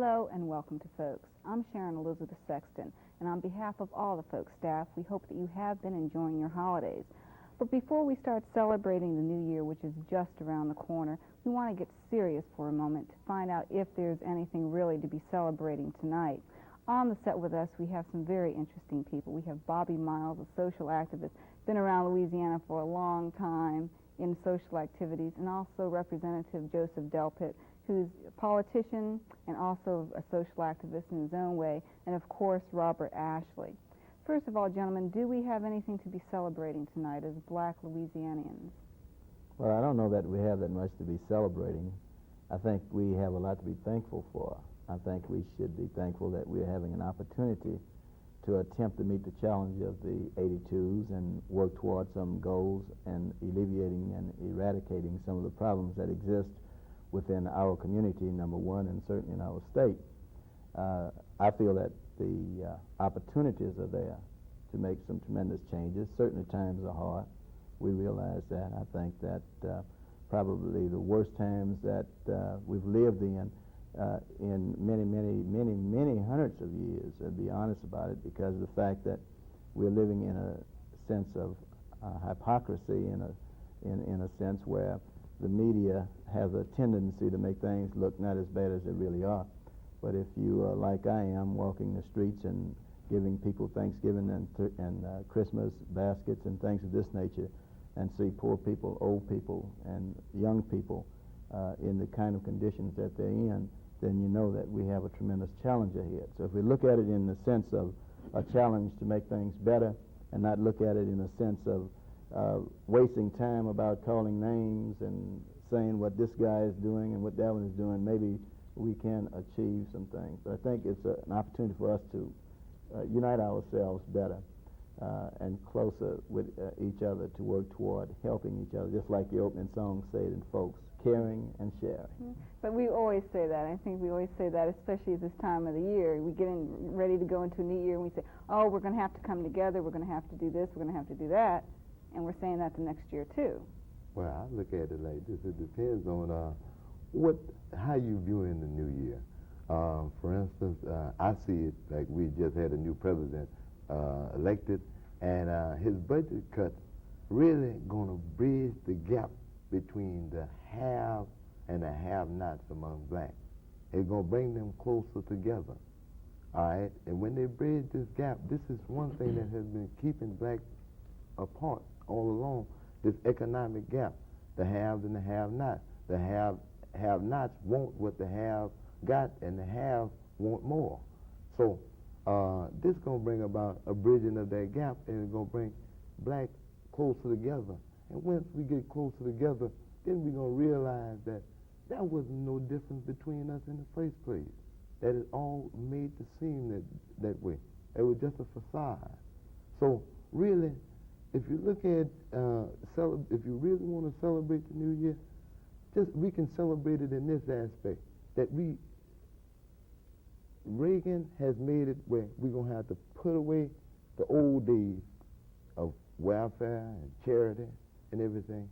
Hello and welcome to Folks. I'm Sharon Elizabeth Sexton, and on behalf of all the Folks staff, we hope that you have been enjoying your holidays. But before we start celebrating the new year, which is just around the corner, we want to get serious for a moment to find out if there's anything really to be celebrating tonight. On the set with us, we have some very interesting people. We have Bobby Miles, a social activist, been around Louisiana for a long time in social activities, and also Representative Joe Delpit, who's a politician and also a social activist in his own way, and of course Robert Ashley. First of all, gentlemen, do we have anything to be celebrating tonight as Black Louisianians? Well, I don't know that we have that much to be celebrating. I think we have a lot to be thankful for. I think we should be thankful that we're having an opportunity to attempt to meet the challenge of the 82s and work towards some goals and alleviating and eradicating some of the problems that exist within our community, number one, and certainly in our state. I feel that the opportunities are there to make some tremendous changes. Certainly times are hard. We realize that. I think that probably the worst times that we've lived in many hundreds of years, to be honest about it, because of the fact that we're living in a sense of hypocrisy, in a sense where the media has a tendency to make things look not as bad as they really are. But if you, like I am, walking the streets and giving people Thanksgiving and Christmas baskets and things of this nature, and see poor people, old people, and young people in the kind of conditions that they're in, then you know that we have a tremendous challenge ahead. So if we look at it in the sense of a challenge to make things better, and not look at it in a sense of wasting time about calling names and saying what this guy is doing and what that one is doing, maybe we can achieve some things. But I think it's an opportunity for us to unite ourselves better and closer with each other to work toward helping each other, just like the opening song said in Folks, caring and sharing. But we always say that. I think we always say that, especially at this time of the year. We get ready to go into a new year, and we say, oh, we're going to have to come together, we're going to have to do this, we're going to have to do that, and we're saying that the next year, too. Well, I look at it like this. It depends on how you view in the new year. For instance, I see it like we just had a new president elected, and his budget cuts really going to bridge the gap between the have and the have-nots among blacks. It's going to bring them closer together, all right? And when they bridge this gap, this is one thing that has been keeping blacks apart all along, this economic gap, the haves and the have-nots. The have-nots want what the have got, and the have want more. So this is going to bring about a bridging of that gap, and it's going to bring blacks closer together. And once we get closer together, then we're going to realize that there wasn't no difference between us in the first place, that it all made to seem that way. It was just a facade. So really, if you look at, if you really want to celebrate the new year, we can celebrate it in this aspect, that Reagan has made it where we're going to have to put away the old days of welfare and charity and everything.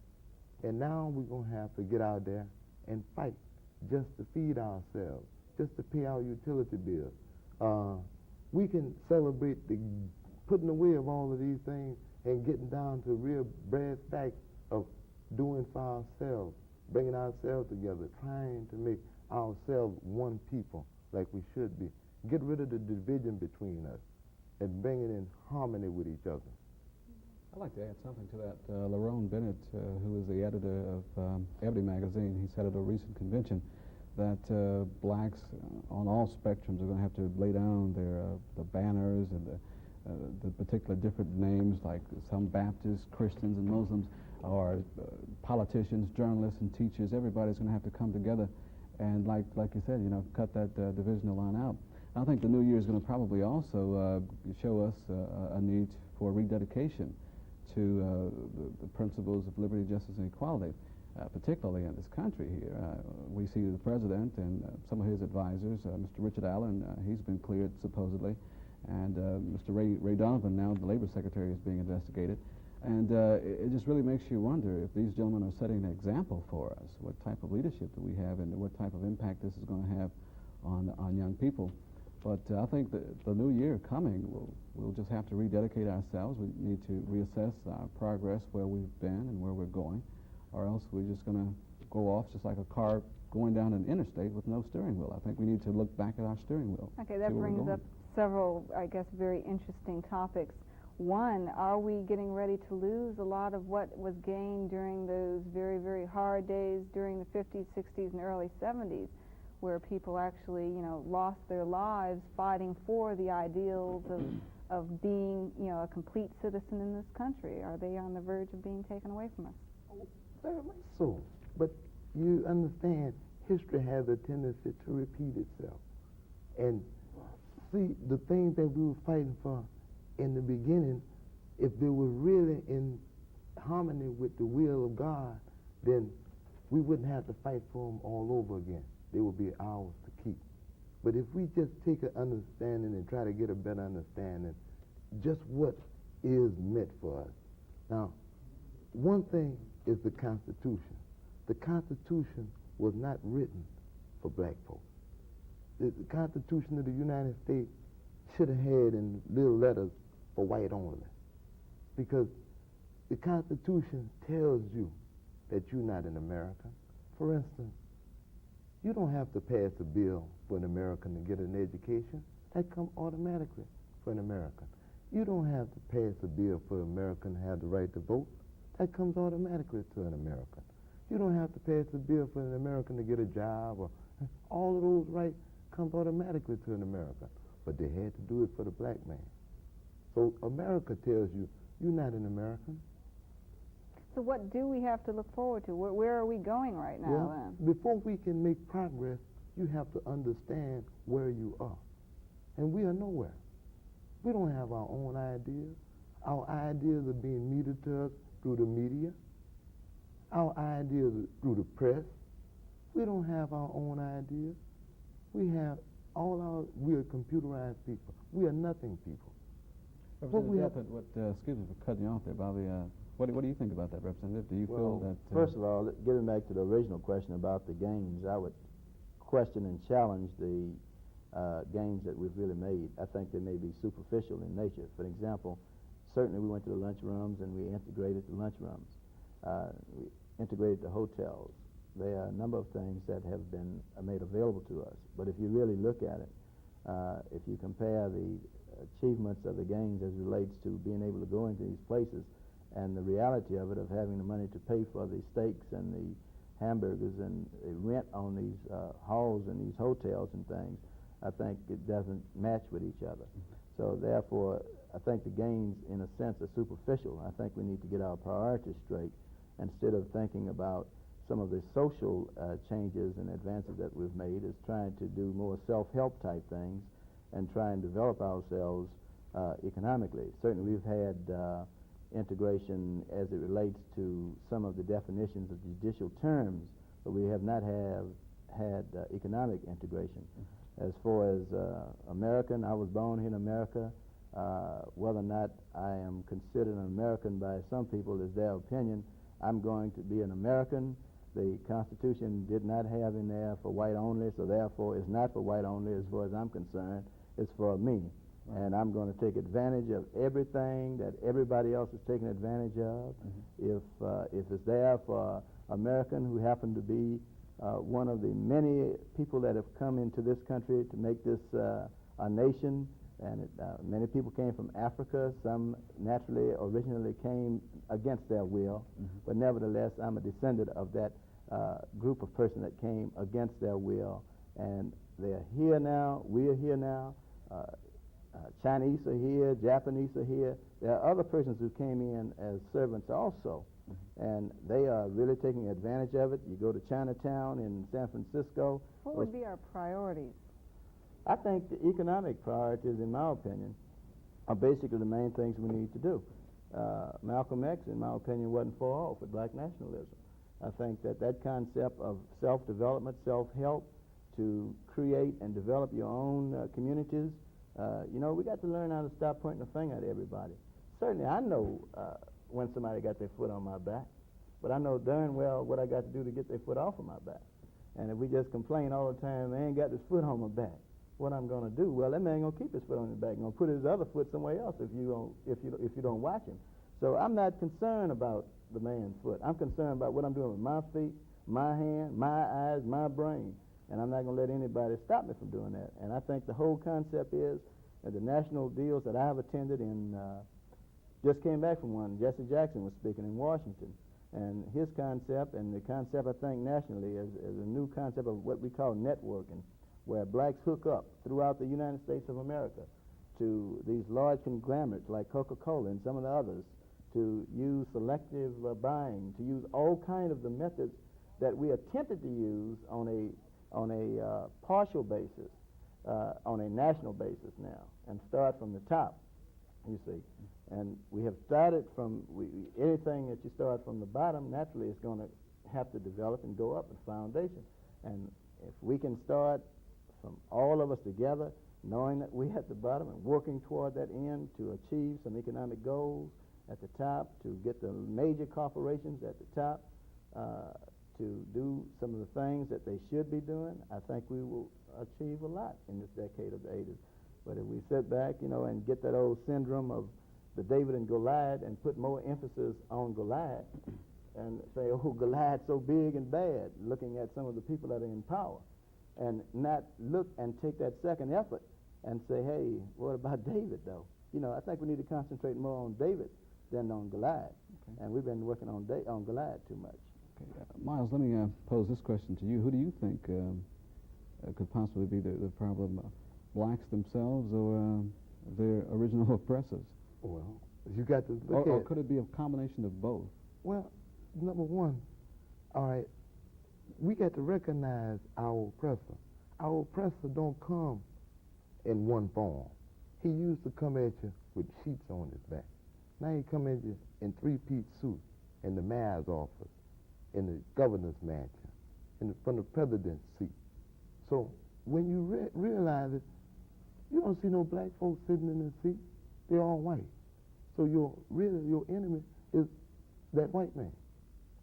And now we're going to have to get out there and fight just to feed ourselves, just to pay our utility bills. We can celebrate the putting away of all of these things and getting down to real brass facts of doing for ourselves, bringing ourselves together, trying to make ourselves one people like we should be. Get rid of the division between us and bring it in harmony with each other. I'd like to add something to that. Lerone Bennett, who is the editor of Ebony magazine, he said at a recent convention that blacks on all spectrums are going to have to lay down the banners and the particular different names, like some Baptists, Christians, and Muslims, or politicians, journalists, and teachers. Everybody's going to have to come together and, like you said, cut that divisional line out. And I think the new year is going to probably also show us a need for rededication to the principles of liberty, justice, and equality, particularly in this country here. We see the president and some of his advisors, Mr. Richard Allen, he's been cleared supposedly, and Mr. Ray Donovan, now the Labor Secretary, is being investigated. And it just really makes you wonder if these gentlemen are setting an example for us. What type of leadership do we have, and what type of impact this is going to have on young people. But I think that the new year coming, we'll just have to rededicate ourselves. We need to reassess our progress, where we've been and where we're going, or else we're just going to go off just like a car going down an interstate with no steering wheel. I think we need to look back at our steering wheel. Okay, that brings up several, I guess, very interesting topics. One, are we getting ready to lose a lot of what was gained during those very, very hard days during the 50s, 60s, and early 70s, where people actually, you know, lost their lives fighting for the ideals of being, you know, a complete citizen in this country? Are they on the verge of being taken away from us? Very much so. But you understand, history has a tendency to repeat itself. And see, the things that we were fighting for in the beginning, if they were really in harmony with the will of God, then we wouldn't have to fight for them all over again. They would be ours to keep. But if we just take an understanding and try to get a better understanding just what is meant for us. Now, one thing is the Constitution. The Constitution was not written for black folks. The Constitution of the United States should have had in little letters for white only, because the Constitution tells you that you're not an American. For instance, you don't have to pass a bill for an American to get an education. That comes automatically for an American. You don't have to pass a bill for an American to have the right to vote. That comes automatically to an American. You don't have to pass a bill for an American to get a job, or all of those rights comes automatically to an American. But they had to do it for the black man. So America tells you, you're not an American. So what do we have to look forward to? Where are we going right now, well, then? Before we can make progress, you have to understand where you are. And we are nowhere. We don't have our own ideas. Our ideas are being meted to us through the media. Our ideas are through the press. We don't have our own ideas. We have we are computerized people. We are nothing people. Representative Delpit, excuse me for cutting you off there, Bobby. What do you think about that, Representative? Do you feel that... First of all, getting back to the original question about the gains, I would question and challenge the gains that we've really made. I think they may be superficial in nature. For example, certainly we went to the lunchrooms and we integrated the lunchrooms. We integrated the hotels. There are a number of things that have been made available to us. But if you really look at it, if you compare the achievements of the gains as relates to being able to go into these places and the reality of it, of having the money to pay for the steaks and the hamburgers and the rent on these halls and these hotels and things, I think it doesn't match with each other. So therefore, I think the gains, in a sense, are superficial. I think we need to get our priorities straight instead of thinking about some of the social changes and advances that we've made, is trying to do more self-help type things and try and develop ourselves economically. Certainly we've had integration as it relates to some of the definitions of judicial terms, but we have not had economic integration. As far as American, I was born here in America. Whether or not I am considered an American by some people is their opinion. I'm going to be an American. The Constitution did not have in there for white only, so therefore it's not for white only as far as I'm concerned. It's for me. Right. And I'm going to take advantage of everything that everybody else is taking advantage of. If it's there for American who happen to be one of the many people that have come into this country to make this a nation, and many people came from Africa. Some naturally, originally came against their will, but nevertheless, I'm a descendant of that group of persons that came against their will, and they're here now. We are here now. Chinese are here. Japanese are here. There are other persons who came in as servants also, and they are really taking advantage of it. You go to Chinatown in San Francisco. What would be our priorities? I think the economic priorities, in my opinion, are basically the main things we need to do. Malcolm X, in my opinion, wasn't far off with black nationalism. I think that concept of self-development, self-help, to create and develop your own communities, we got to learn how to stop pointing the finger at everybody. Certainly, I know when somebody got their foot on my back, but I know darn well what I got to do to get their foot off of my back. And if we just complain all the time, man got his foot on my back, what I'm going to do? Well, that man going to keep his foot on his back. He's going to put his other foot somewhere else if you don't watch him. So I'm not concerned about the man's foot. I'm concerned about what I'm doing with my feet, my hand, my eyes, my brain. And I'm not going to let anybody stop me from doing that. And I think the whole concept is that the national deals that I have attended just came back from one. Jesse Jackson was speaking in Washington. And his concept, and the concept I think nationally, is a new concept of what we call networking, where blacks hook up throughout the United States of America to these large conglomerates like Coca-Cola and some of the others, to use selective buying, to use all kinds of the methods that we attempted to use on a partial basis, on a national basis now, and start from the top, you see. And we have started from, anything that you start from the bottom, naturally is going to have to develop and go up a foundation. And if we can start from all of us together, knowing that we're at the bottom and working toward that end to achieve some economic goals at the top, to get the major corporations at the top, to do some of the things that they should be doing, I think we will achieve a lot in this decade of the 80s. But if we sit back, and get that old syndrome of the David and Goliath and put more emphasis on Goliath and say, oh, Goliath's so big and bad, looking at some of the people that are in power, and not look and take that second effort and say, hey, what about David, though? I think we need to concentrate more on David than on Goliath. Okay. And we've been working on Goliath too much. Okay. Miles, let me pose this question to you. Who do you think could possibly be the problem? Blacks themselves or their original oppressors? Well, you got to look or could it be a combination of both? Well, number one, all right, we got to recognize our oppressor. Our oppressor don't come in one form. He used to come at you with sheets on his back. Now he come at you in three-piece suit in the mayor's office, in the governor's mansion, from the president's seat. So when you realize it, you don't see no black folks sitting in the seat. They're all white. So your enemy is that white man.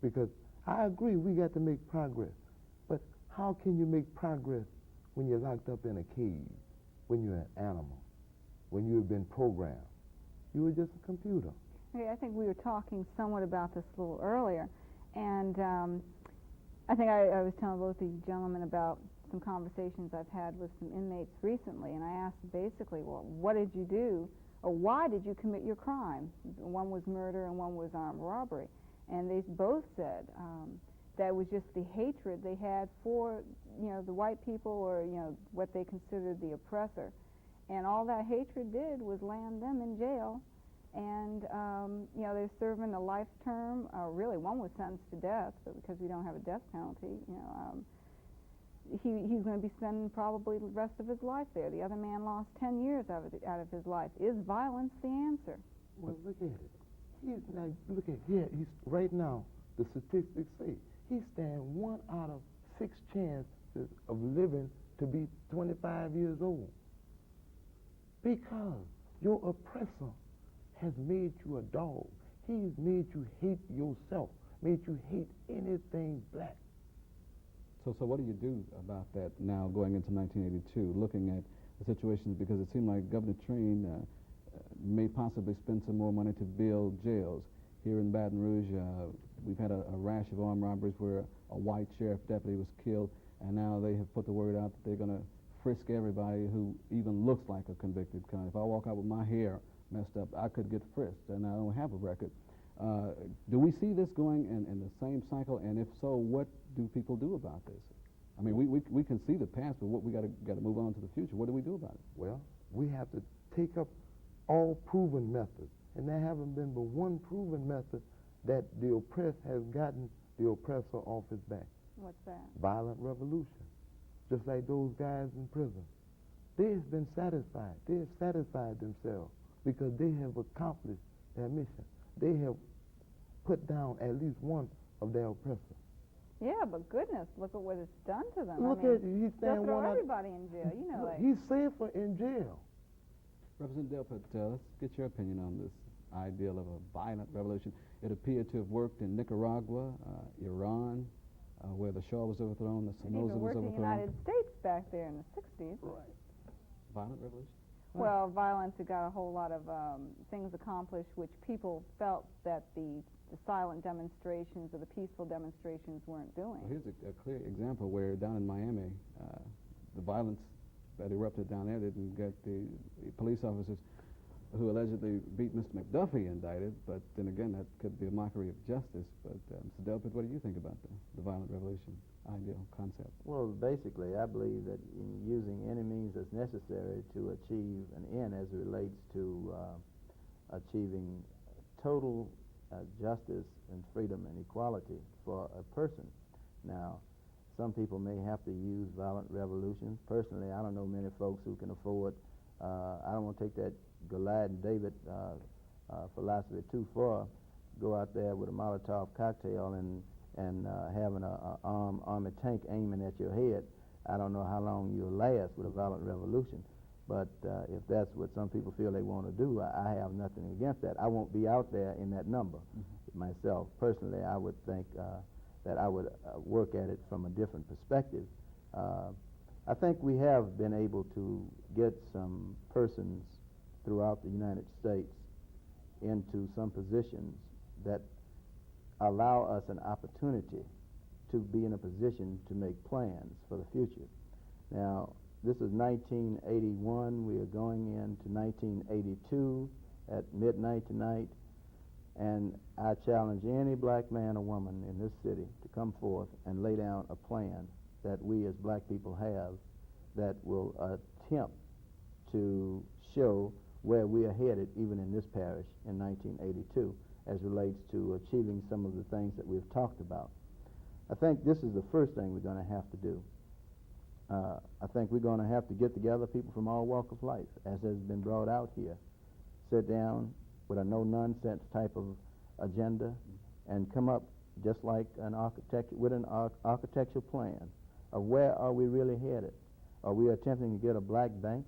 Because I agree, we got to make progress. But how can you make progress when you're locked up in a cage, when you're an animal, when you've been programmed? You were just a computer. Okay, I think we were talking somewhat about this a little earlier. And I think I was telling both of you gentlemen about some conversations I've had with some inmates recently. And I asked basically, well, what did you do? Or why did you commit your crime? One was murder and one was armed robbery. And they both said that was just the hatred they had for, the white people, or, what they considered the oppressor. And all that hatred did was land them in jail. And, they're serving a life term. Really, one was sentenced to death, but because we don't have a death penalty, he's going to be spending probably the rest of his life there. The other man lost 10 years out of his life. Is violence the answer? Well, look at it. He's right now, the statistics say he's standing 1 out of 6 chances of living to be 25 years old. Because your oppressor has made you a dog. He's made you hate yourself, made you hate anything black. So what do you do about that now going into 1982, looking at the situations, because it seemed like Governor Treen may possibly spend some more money to build jails. Here in Baton Rouge, we've had a rash of armed robberies where a white sheriff deputy was killed, and now they have put the word out that they're going to frisk everybody who even looks like a convicted con. If I walk out with my hair messed up, I could get frisked, and I don't have a record. Do we see this going in the same cycle? And if so, what do people do about this? I mean, we can see the past, but we got to move on to the future. What do we do about it? Well, we have to take up all proven methods, and there haven't been but one proven method that the oppressed has gotten the oppressor off his back. What's that? Violent revolution. Just like those guys in prison. They have been satisfied. They have satisfied themselves because they have accomplished their mission. They have put down at least one of their oppressors. Yeah, but goodness, look at what it's done to them. Look at you. He's they'll throw everybody in jail. Look, he's safer in jail. Representative Delpit, let's get your opinion on this ideal of a violent revolution. It appeared to have worked in Nicaragua, Iran, where the Shah was overthrown, the And Somoza even was worse in the overthrown. United States back there in the 60s. Right. Violent revolution? Well, violence, it got a whole lot of things accomplished, which people felt that the silent demonstrations or the peaceful demonstrations weren't doing. Well, here's a clear example where down in Miami, the violence that erupted down there didn't get the police officers who allegedly beat Mr. McDuffie indicted, but then again, that could be a mockery of justice. But Mr. Delpit, what do you think about the violent revolution ideal concept? Well, basically, I believe that in using any means that's necessary to achieve an end as it relates to achieving total justice and freedom and equality for a person. Now, some people may have to use violent revolutions. Personally, I don't know many folks who can afford, I don't want to take that Goliath and David philosophy too far, go out there with a Molotov cocktail and having an army tank aiming at your head. I don't know how long you'll last with a violent revolution, but if that's what some people feel they want to do, I have nothing against that. I won't be out there in that number myself. Personally, I would think that I would work at it from a different perspective. I think we have been able to get some persons throughout the United States into some positions that allow us an opportunity to be in a position to make plans for the future. Now, this is 1981. We are going into 1982 at midnight tonight, and I challenge any black man or woman in this city to come forth and lay down a plan that we as black people have that will attempt to show where we are headed even in this parish in 1982 as relates to achieving some of the things that we've talked about. I think this is the first thing we're going to have to do. I think we're going to have to get together people from all walks of life, as has been brought out here, sit down with a no-nonsense type of agenda and come up just like an architect with an architectural plan of where are we really headed. Are we attempting to get a black bank?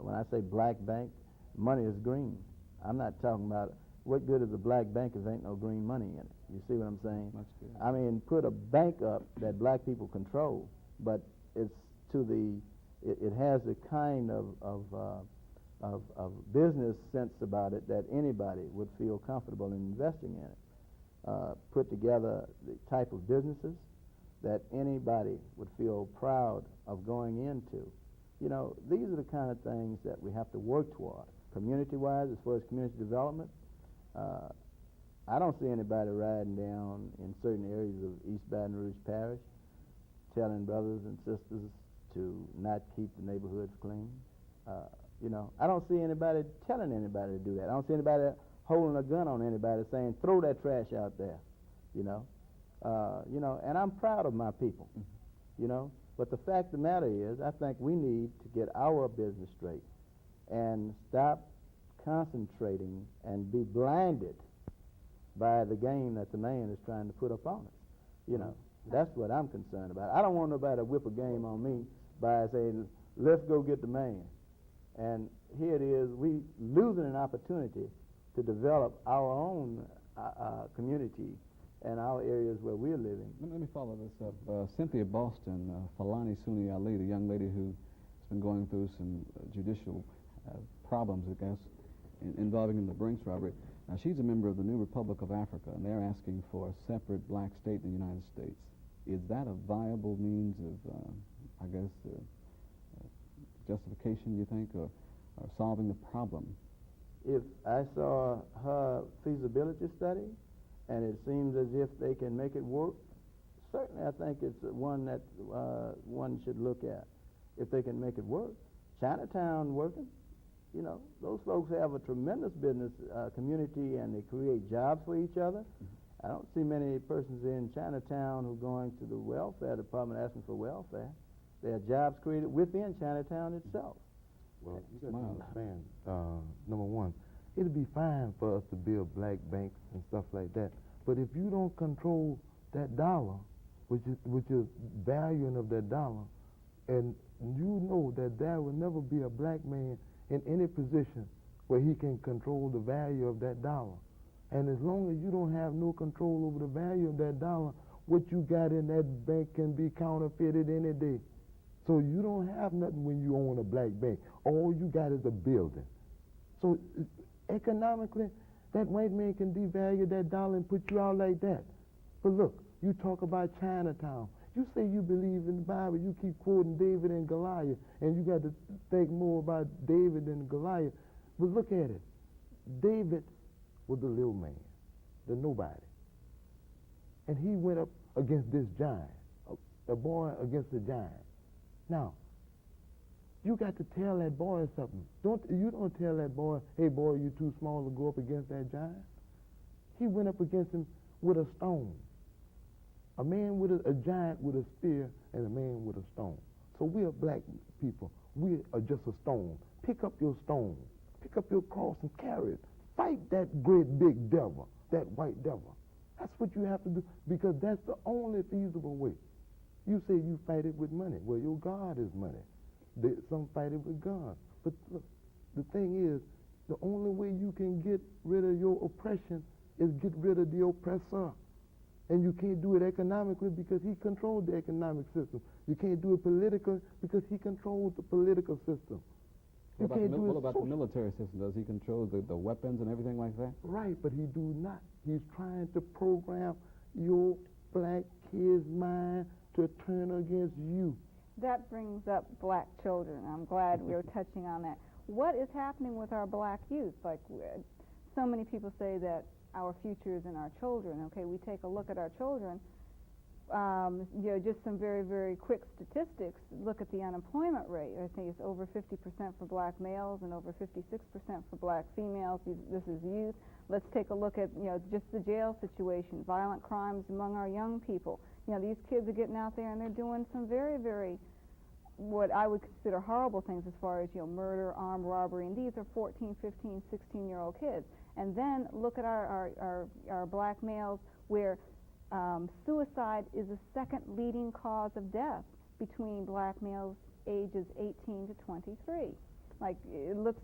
When I say black bank, money is green. I'm not talking about what good is a black bank if there ain't no green money in it. You see what I'm saying? Much good. I mean, put a bank up that black people control, but it's to the, it has the kind of business sense about it that anybody would feel comfortable in investing in it. Put together the type of businesses that anybody would feel proud of going into. You know, these are the kind of things that we have to work toward. Community-wise, as far as community development, I don't see anybody riding down in certain areas of East Baton Rouge Parish telling brothers and sisters to not keep the neighborhoods clean. You know, I don't see anybody telling anybody to do that. I don't see anybody holding a gun on anybody saying, throw that trash out there, you know. And I'm proud of my people, you know. But the fact of the matter is, I think we need to get our business straight and stop concentrating and be blinded by the game that the man is trying to put up on us. You know, that's what I'm concerned about. I don't want nobody to whip a game on me by saying, let's go get the man. And here it is, we losing an opportunity to develop our own community and our areas where we're living. Let me follow this up. Cynthia Boston, Falani Suni Ali, the young lady who's been going through some judicial problems, I guess, involving in the Brinks robbery. Now, she's a member of the new Republic of Afrika, and they're asking for a separate black state in the United States. Is that a viable means of, I guess, justification, you think, or solving the problem? If I saw her feasibility study, and it seems as if they can make it work, certainly I think it's one that one should look at. If they can make it work. Chinatown working, you know, those folks have a tremendous business community and they create jobs for each other. I don't see many persons in Chinatown who are going to the welfare department asking for welfare. There are jobs created within Chinatown itself. Well, you got to understand, number one, it'd be fine for us to build black banks and stuff like that, but if you don't control that dollar, which is valuing of that dollar, and you know that there will never be a black man in any position where he can control the value of that dollar. And as long as you don't have no control over the value of that dollar, what you got in that bank can be counterfeited any day. So you don't have nothing when you own a black bank. All you got is a building. So economically, that white man can devalue that dollar and put you out like that. But look, you talk about Chinatown. You say you believe in the Bible. You keep quoting David and Goliath, and you got to think more about David than Goliath. But look at it. David was the little man, the nobody. And he went up against this giant, a boy against a giant. Now, you got to tell that boy something. You don't tell that boy, hey boy, you too small to go up against that giant. He went up against him with a stone. A man with a giant with a spear and a man with a stone. So we are black people. We are just a stone. Pick up your stone. Pick up your cross and carry it. Fight that great big devil, that white devil. That's what you have to do, because that's the only feasible way. You say you fight it with money. Well, your God is money. Some fight it with God. But look, the thing is, the only way you can get rid of your oppression is get rid of the oppressor. And you can't do it economically because he controls the economic system. You can't do it politically because he controls the political system. What about the military system? Does he control the weapons and everything like that? Right, but he do not. He's trying to program your black kid's mind to turn against you. That brings up black children. I'm glad we were touching on that. What is happening with our black youth? Like, so many people say that our future is in our children. Okay, we take a look at our children. Just some very, very quick statistics. Look at the unemployment rate. I think it's over 50% for black males and over 56% for black females. This is youth. Let's take a look at, just the jail situation, violent crimes among our young people. These kids are getting out there and they're doing some very, very, what I would consider horrible things as far as, murder, armed robbery, and these are 14, 15, 16-year-old kids. And then look at our black males where suicide is the second leading cause of death between black males ages 18 to 23. Like, it looks,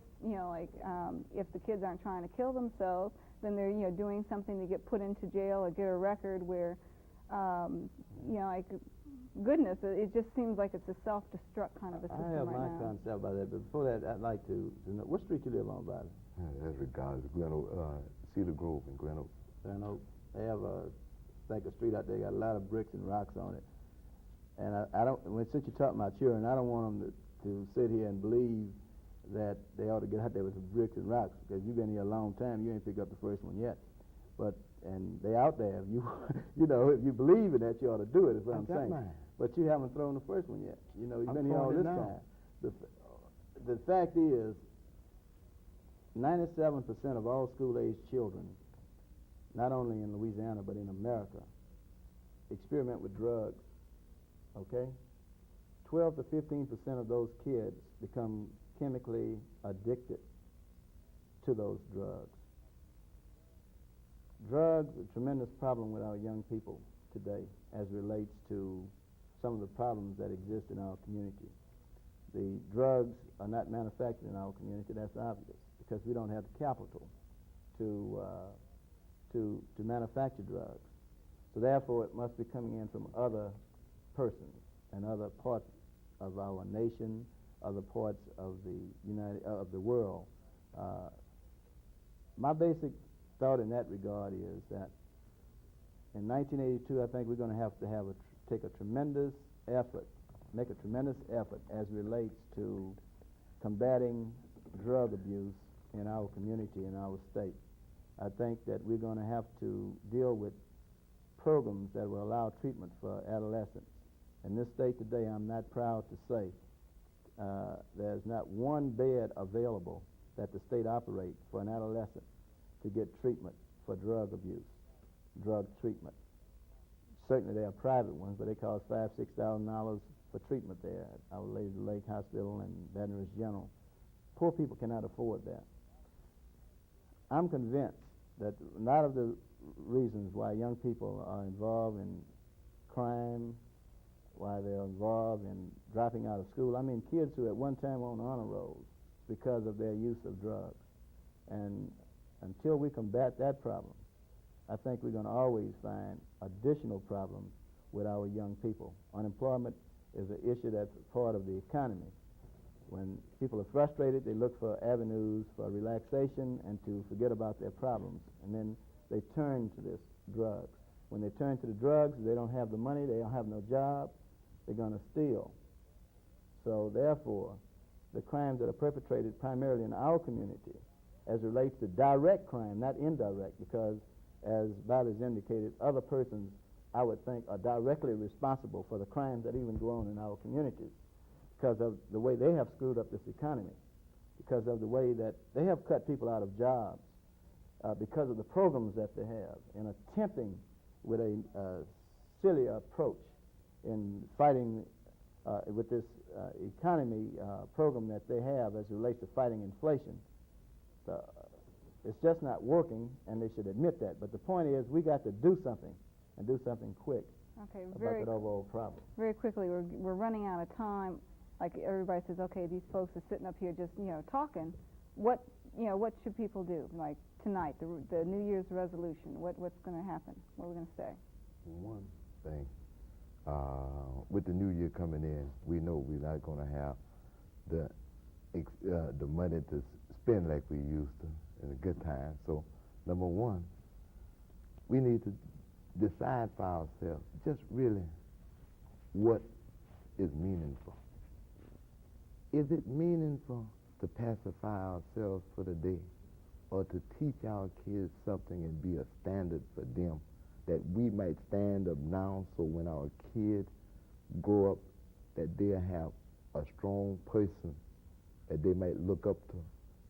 if the kids aren't trying to kill themselves, then they're, doing something to get put into jail or get a record where, goodness, it just seems like it's a self-destruct kind of a system I have right my now. concept about that, but before that, I'd like to know, what street you live on, Bobby? That's regardless. Cedar Grove in Glen Oak. Glen Oak. They have a street out there, got a lot of bricks and rocks on it. And I don't, since you're talking about children, I don't want them to sit here and believe that they ought to get out there with the bricks and rocks, because you've been here a long time, you ain't picked up the first one yet. And they out there. If you, if you believe in that, you ought to do it, is what I'm saying. But you haven't thrown the first one yet. You've been here all this time. The fact is, 97% of all school-age children, not only in Louisiana but in America, experiment with drugs, okay? 12 to 15% of those kids become chemically addicted to those drugs. Drugs are a tremendous problem with our young people today as relates to some of the problems that exist in our community. The drugs are not manufactured in our community, that's obvious, because we don't have the capital to manufacture drugs. So therefore, it must be coming in from other persons and other parts of our nation, other parts of the world. My basic thought in that regard is that in 1982, I think we're going to have take a tremendous effort, make a tremendous effort as relates to combating drug abuse in our community, in our state. I think that we're going to have to deal with programs that will allow treatment for adolescents. In this state today, I'm not proud to say there's not one bed available that the state operates for an adolescent to get treatment for drug abuse, drug treatment. Certainly there are private ones, but they cost $5,000 to $6,000 for treatment there at Our Lady of the Lake Hospital and Baton Rouge General. Poor people cannot afford that. I'm convinced that a lot of the reasons why young people are involved in crime, why they're involved in dropping out of school, I mean kids who at one time were on honor rolls because of their use of drugs. And until we combat that problem, I think we're going to always find additional problems with our young people. Unemployment is an issue that's part of the economy. When people are frustrated, they look for avenues for relaxation and to forget about their problems. And then they turn to this drugs. When they turn to the drugs, they don't have the money, they don't have no job, they're going to steal. So therefore, the crimes that are perpetrated primarily in our community, as relates to direct crime, not indirect, because as Bob has indicated, other persons, I would think, are directly responsible for the crimes that even go on in our communities because of the way they have screwed up this economy, because of the way that they have cut people out of jobs, because of the programs that they have, in attempting with a silly approach in fighting with this economy program that they have as it relates to fighting inflation. So, it's just not working, and they should admit that. But the point is, we got to do something, and do something quick about that overall problem. Very quickly, we're running out of time. Like everybody says, okay, these folks are sitting up here just talking. What should people do? Like tonight, the New Year's resolution. What's going to happen? What are we going to say? One thing, with the new year coming in, we know we're not going to have the money to spend like we used to in a good time. So, number one, we need to decide for ourselves just really what is meaningful. Is it meaningful to pacify ourselves for the day, or to teach our kids something and be a standard for them that we might stand up now, so when our kids grow up, that they'll have a strong person that they might look up to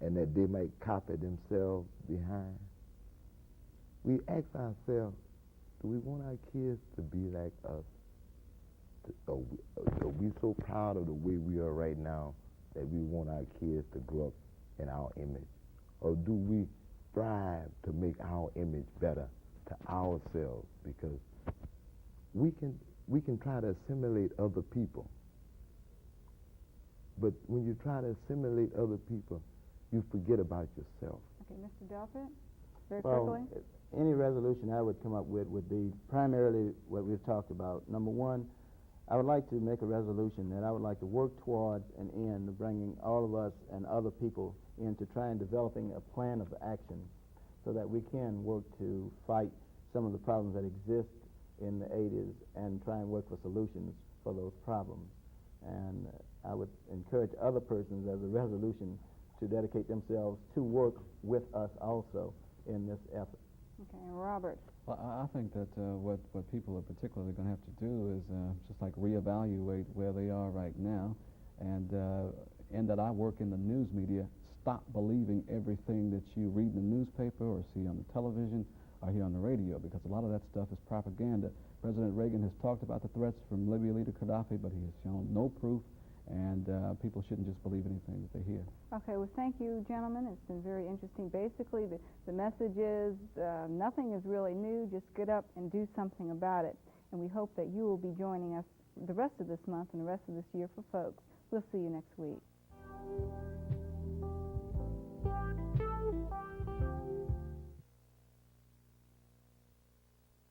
and that they might copy themselves behind? We ask ourselves, do we want our kids to be like us? Are we so proud of the way we are right now that we want our kids to grow up in our image? Or do we strive to make our image better to ourselves? Because we can try to assimilate other people, but when you try to assimilate other people, you forget about yourself. Okay, Mr. Delpit, very quickly. Any resolution I would come up with would be primarily what we've talked about. Number one, I would like to make a resolution that I would like to work towards an end of bringing all of us and other people in to try and developing a plan of action so that we can work to fight some of the problems that exist in the 80s and try and work for solutions for those problems. And I would encourage other persons as a resolution to dedicate themselves to work with us also in this effort. Okay, Robert. Well, I think that what people are particularly going to have to do is just like reevaluate where they are right now, and in that I work in the news media, stop believing everything that you read in the newspaper or see on the television or hear on the radio, because a lot of that stuff is propaganda. President Reagan has talked about the threats from Libya leader Gaddafi, but he has shown no proof, and people shouldn't just believe anything that they hear. Okay, well, thank you, gentlemen. It's been very interesting. Basically, the message is nothing is really new. Just get up and do something about it. And we hope that you will be joining us the rest of this month and the rest of this year for folks. We'll see you next week.